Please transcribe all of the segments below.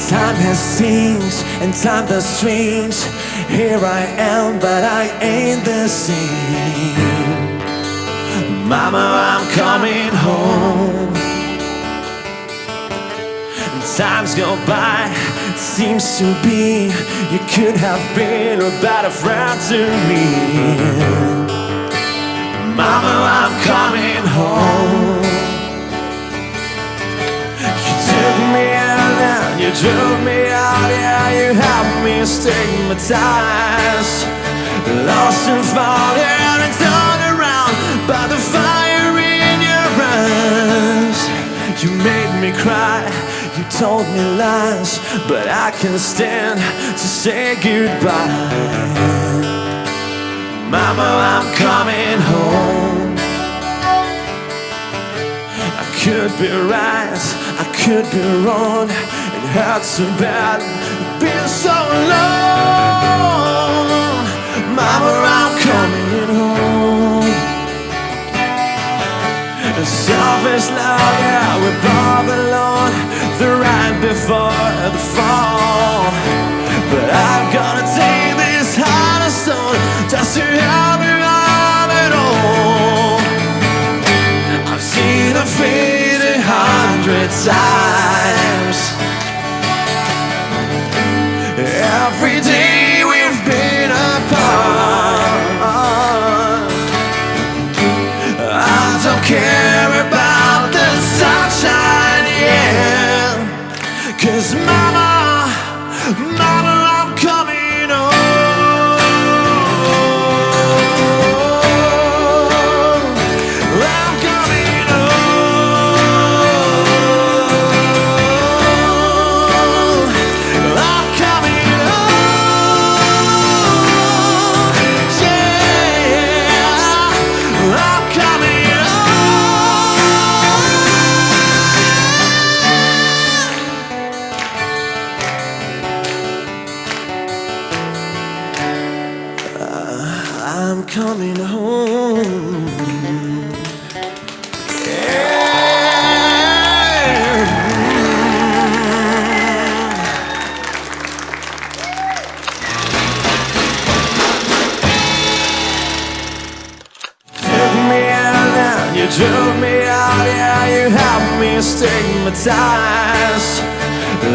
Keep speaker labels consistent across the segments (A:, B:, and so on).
A: Time has changed and time does change. Here I am, but I ain't the same. Mama, I'm coming home. Times go by, it seems to be you could have been a better friend to me. Mama, I'm coming home. You took me out and you drove me out. Yeah, you helped me stigmatized, lost and fallen and turned around by the fire in your eyes. You made me cry, you told me lies, but I can't stand to say goodbye. Mama, I'm coming home. I could be right, I could be wrong. It hurts so bad, been so long. Mama, I'm coming home. Selfish love, yeah, we both alone. The right before the fall. But I'm gonna take this heart of stone just to help me love it all. I've seen her fade 100 times. Every day we've been apart. I don't care about the sunshine, yeah. 'Cause mama, mama, I'm coming home. I'm coming home. I'm coming home. Yeah, I'm coming I'm coming home. Yeah. Took me out and you drove me out. Yeah, you helped me stigmatized,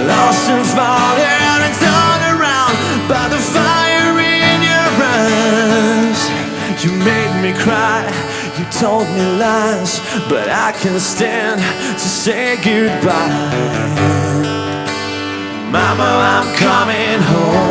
A: lost and fallen and turned around by the fire in your eyes. You made me cry, you told me lies, but I can't stand to say goodbye. Mama, I'm coming home.